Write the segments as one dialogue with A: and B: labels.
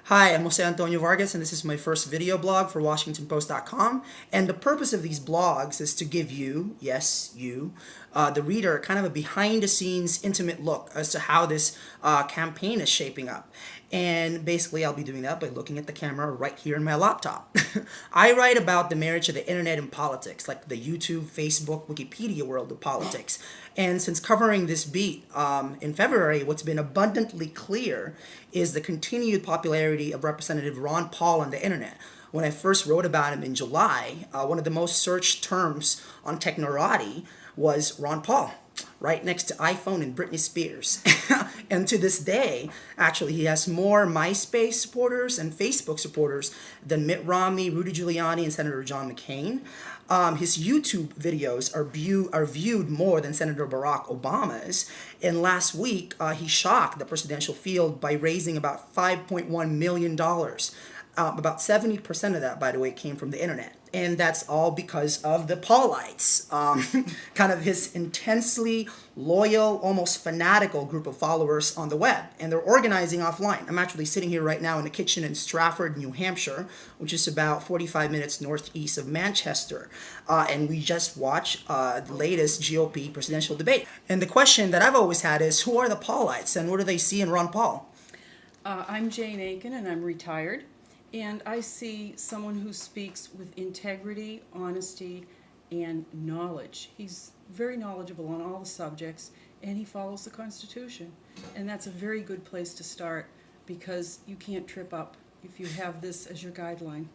A: Hi, I'm Jose Antonio Vargas, and this is my first video blog for WashingtonPost.com. And the purpose of these blogs is to give you, yes, you, the reader, kind of a behind-the-scenes, intimate look as to how this campaign is shaping up. And basically, I'll be doing that by looking at the camera right here in my laptop. I write about the marriage of the internet and politics, like the YouTube, Facebook, Wikipedia world of politics. And since covering this beat in February, what's been abundantly clear is the continued popularity of Representative Ron Paul on the internet. When I first wrote about him in July, one of the most searched terms on Technorati was Ron Paul, right next to iPhone and Britney Spears. And to this day, actually, he has more MySpace supporters and Facebook supporters than Mitt Romney, Rudy Giuliani, and Senator John McCain. His YouTube videos are viewed more than Senator Barack Obama's. And last week, he shocked the presidential field by raising about $5.1 million. About 70% of that, by the way, came from the internet. And that's all because of the Paulites, kind of his intensely loyal, almost fanatical group of followers on the web. And they're organizing offline. I'm actually sitting here right now in the kitchen in Stratford, New Hampshire, which is about 45 minutes northeast of Manchester. And we just watched the latest GOP presidential debate. And the question that I've always had is, who are the Paulites and what do they see in Ron Paul?
B: I'm Jane Akin, and I'm retired. And I see someone who speaks with integrity, honesty, and knowledge. He's very knowledgeable on all the subjects, and he follows the Constitution. And that's a very good place to start, because you can't trip up if you have this as your guideline.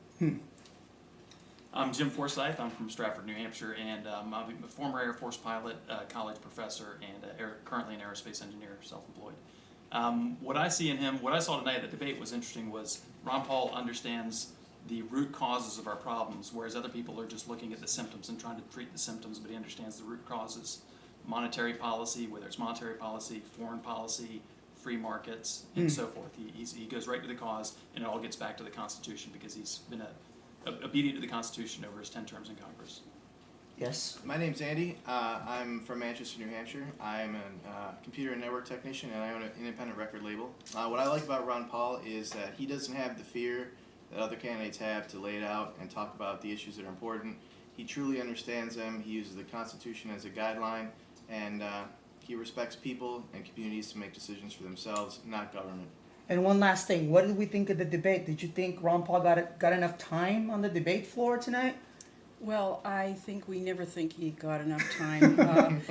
C: I'm Jim Forsythe. I'm from Stratford, New Hampshire, and I'm a former Air Force pilot, college professor, and currently an aerospace engineer, self-employed. What I see in him, what I saw tonight at the debate was interesting, was Ron Paul understands the root causes of our problems, whereas other people are just looking at the symptoms and trying to treat the symptoms, but he understands the root causes. Monetary policy, whether it's monetary policy, foreign policy, free markets, and so forth. He goes right to the cause, and it all gets back to the Constitution, because he's been obedient to the Constitution over his 10 terms in Congress.
A: Yes.
D: My name's Andy. I'm from Manchester, New Hampshire. I'm a computer and network technician, and I own an independent record label. What I like about Ron Paul is that he doesn't have the fear that other candidates have to lay it out and talk about the issues that are important. He truly understands them. He uses the Constitution as a guideline, and he respects people and communities to make decisions for themselves, not government.
A: And one last thing, what did we think of the debate? Did you think Ron Paul got enough time on the debate floor tonight?
B: Well, I think we never think he got enough time.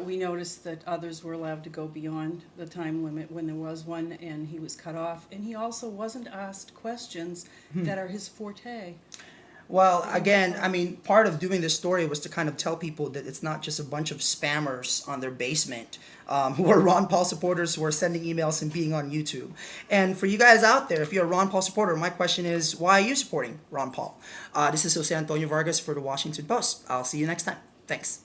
B: We noticed that others were allowed to go beyond the time limit when there was one, and he was cut off. And he also wasn't asked questions that are his forte.
A: Well, again, I mean, part of doing this story was to kind of tell people that it's not just a bunch of spammers on their basement who are Ron Paul supporters who are sending emails and being on YouTube. And for you guys out there, if you're a Ron Paul supporter, my question is, why are you supporting Ron Paul? This is Jose Antonio Vargas for the Washington Post. I'll see you next time. Thanks.